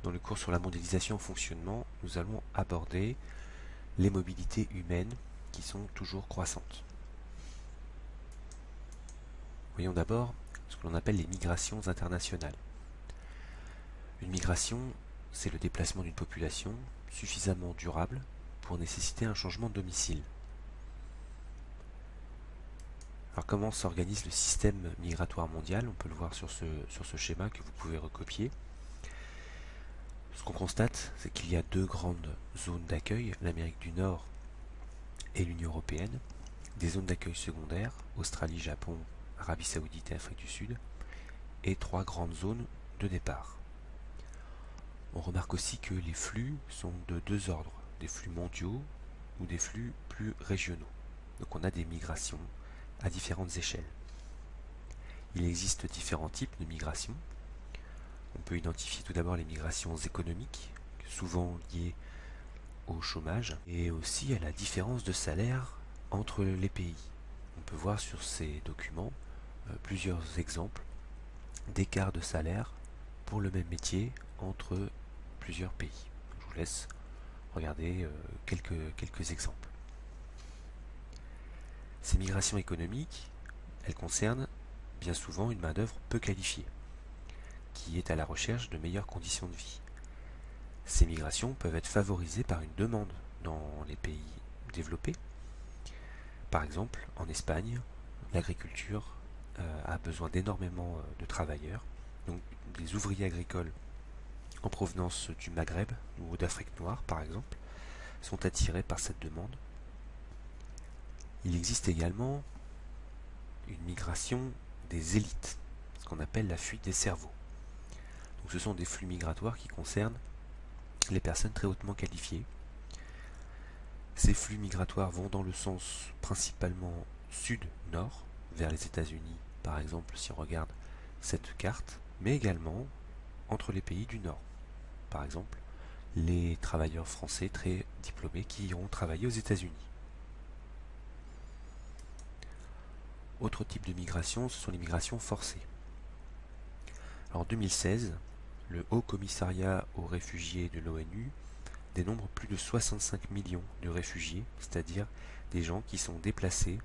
Dans le cours sur la mondialisation en fonctionnement, nous allons aborder les mobilités humaines qui sont toujours croissantes. Voyons d'abord ce que l'on appelle les migrations internationales. Une migration, c'est le déplacement d'une population suffisamment durable pour nécessiter un changement de domicile. Alors comment s'organise le système migratoire mondial? On peut le voir sur ce schéma que vous pouvez recopier. Ce qu'on constate, c'est qu'il y a deux grandes zones d'accueil, l'Amérique du Nord et l'Union européenne, des zones d'accueil secondaires, Australie, Japon, Arabie Saoudite et Afrique du Sud, et trois grandes zones de départ. On remarque aussi que les flux sont de deux ordres, des flux mondiaux ou des flux plus régionaux. Donc on a des migrations à différentes échelles. Il existe différents types de migrations. On peut identifier tout d'abord les migrations économiques, souvent liées au chômage, et aussi à la différence de salaire entre les pays. On peut voir sur ces documents plusieurs exemples d'écart de salaire pour le même métier entre plusieurs pays. Je vous laisse regarder quelques exemples. Ces migrations économiques, elles concernent bien souvent une main-d'œuvre peu qualifiée, qui est à la recherche de meilleures conditions de vie. Ces migrations peuvent être favorisées par une demande dans les pays développés. Par exemple, en Espagne, l'agriculture a besoin d'énormément de travailleurs, donc des ouvriers agricoles en provenance du Maghreb ou d'Afrique noire par exemple, sont attirés par cette demande. Il existe également une migration des élites, ce qu'on appelle la fuite des cerveaux. Donc ce sont des flux migratoires qui concernent les personnes très hautement qualifiées. Ces flux migratoires vont dans le sens principalement sud-nord, vers les États-Unis par exemple si on regarde cette carte, mais également entre les pays du Nord. Par exemple, les travailleurs français très diplômés qui iront travailler aux États-Unis. Autre type de migration, ce sont les migrations forcées. En 2016, le Haut Commissariat aux réfugiés de l'ONU dénombre plus de 65 millions de réfugiés, c'est-à-dire des gens qui sont déplacés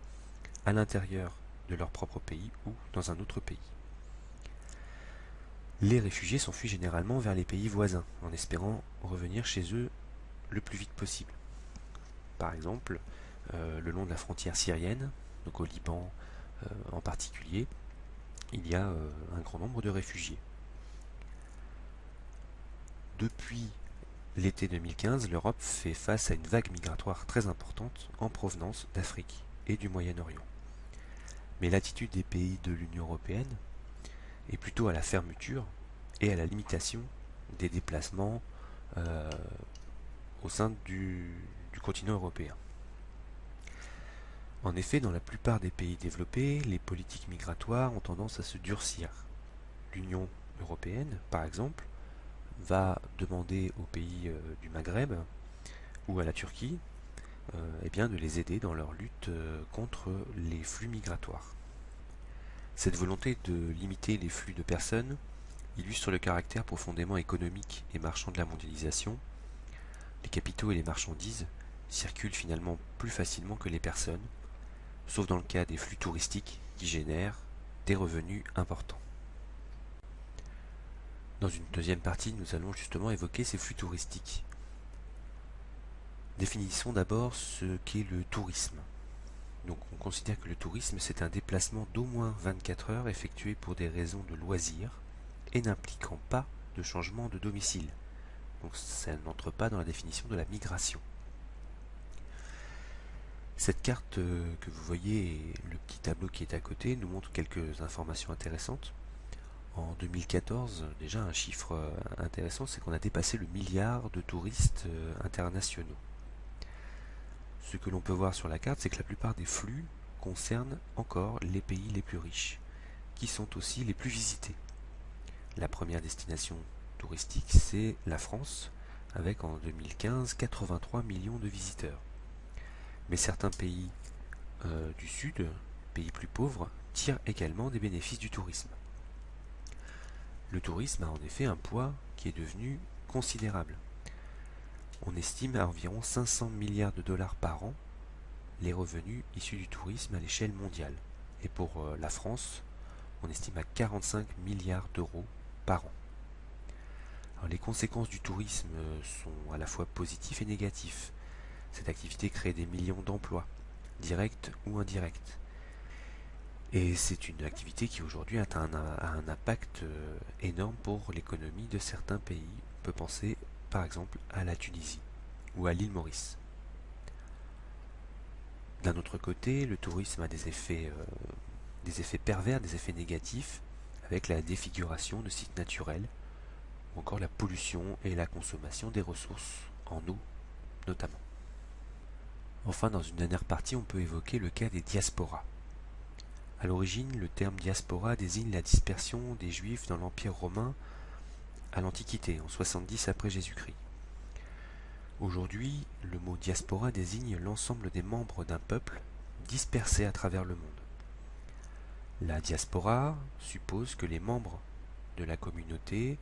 à l'intérieur de leur propre pays ou dans un autre pays. Les réfugiés s'enfuient généralement vers les pays voisins, en espérant revenir chez eux le plus vite possible. Par exemple, le long de la frontière syrienne, donc au Liban en particulier, il y a un grand nombre de réfugiés. Depuis l'été 2015, l'Europe fait face à une vague migratoire très importante en provenance d'Afrique et du Moyen-Orient. Mais l'attitude des pays de l'Union européenne est plutôt à la fermeture et à la limitation des déplacements au sein du continent européen. En effet, dans la plupart des pays développés, les politiques migratoires ont tendance à se durcir. L'Union européenne, par exemple, va demander aux pays du Maghreb ou à la Turquie de les aider dans leur lutte contre les flux migratoires. Cette volonté de limiter les flux de personnes illustre le caractère profondément économique et marchand de la mondialisation. Les capitaux et les marchandises circulent finalement plus facilement que les personnes, sauf dans le cas des flux touristiques qui génèrent des revenus importants. Dans une deuxième partie, nous allons justement évoquer ces flux touristiques. Définissons d'abord ce qu'est le tourisme. Donc on considère que le tourisme, c'est un déplacement d'au moins 24 heures effectué pour des raisons de loisirs et n'impliquant pas de changement de domicile. Donc ça n'entre pas dans la définition de la migration. Cette carte que vous voyez et le petit tableau qui est à côté nous montre quelques informations intéressantes. En 2014, déjà un chiffre intéressant, c'est qu'on a dépassé le milliard de touristes internationaux. Ce que l'on peut voir sur la carte, c'est que la plupart des flux concernent encore les pays les plus riches, qui sont aussi les plus visités. La première destination touristique, c'est la France, avec en 2015 83 millions de visiteurs. Mais certains pays du Sud, pays plus pauvres, tirent également des bénéfices du tourisme. Le tourisme a en effet un poids qui est devenu considérable. On estime à environ 500 milliards de dollars par an les revenus issus du tourisme à l'échelle mondiale. Et pour la France, on estime à 45 milliards d'euros par an. Alors, les conséquences du tourisme sont à la fois positifs et négatifs. Cette activité crée des millions d'emplois, directs ou indirects. Et c'est une activité qui aujourd'hui a un impact énorme pour l'économie de certains pays. On peut penser par exemple à la Tunisie ou à l'île Maurice. D'un autre côté, le tourisme a des effets pervers, des effets négatifs, avec la défiguration de sites naturels, ou encore la pollution et la consommation des ressources, en eau notamment. Enfin, dans une dernière partie, on peut évoquer le cas des diasporas. À l'origine, le terme diaspora désigne la dispersion des Juifs dans l'Empire romain à l'Antiquité, en 70 après Jésus-Christ. Aujourd'hui, le mot diaspora désigne l'ensemble des membres d'un peuple dispersés à travers le monde. La diaspora suppose que les membres de la communauté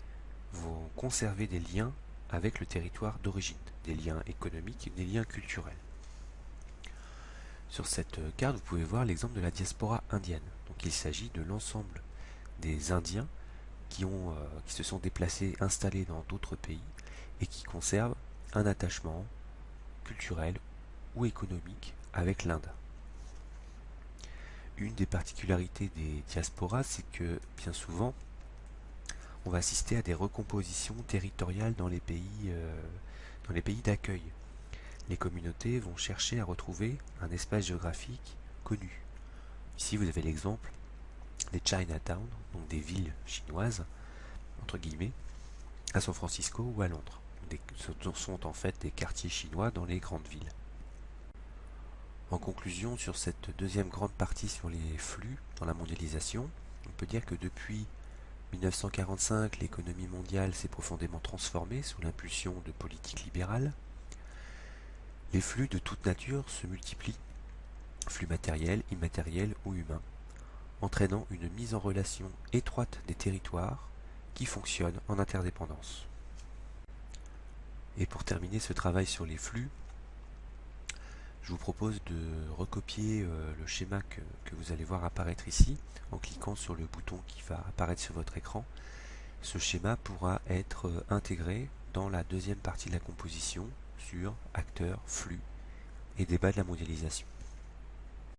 vont conserver des liens avec le territoire d'origine, des liens économiques, des liens culturels. Sur cette carte, vous pouvez voir l'exemple de la diaspora indienne. Donc il s'agit de l'ensemble des Indiens qui se sont déplacés, installés dans d'autres pays et qui conservent un attachement culturel ou économique avec l'Inde. Une des particularités des diasporas, c'est que bien souvent, on va assister à des recompositions territoriales dans les pays d'accueil. Les communautés vont chercher à retrouver un espace géographique connu. Ici, vous avez l'exemple des Chinatown, donc des villes chinoises, entre guillemets, à San Francisco ou à Londres. Ce sont en fait des quartiers chinois dans les grandes villes. En conclusion, sur cette deuxième grande partie sur les flux dans la mondialisation, on peut dire que depuis 1945, l'économie mondiale s'est profondément transformée sous l'impulsion de politiques libérales. Les flux de toute nature se multiplient, flux matériels, immatériels ou humains, entraînant une mise en relation étroite des territoires qui fonctionnent en interdépendance. Et pour terminer ce travail sur les flux, je vous propose de recopier le schéma que vous allez voir apparaître ici en cliquant sur le bouton qui va apparaître sur votre écran. Ce schéma pourra être intégré dans la deuxième partie de la composition sur acteurs, flux et débat de la mondialisation.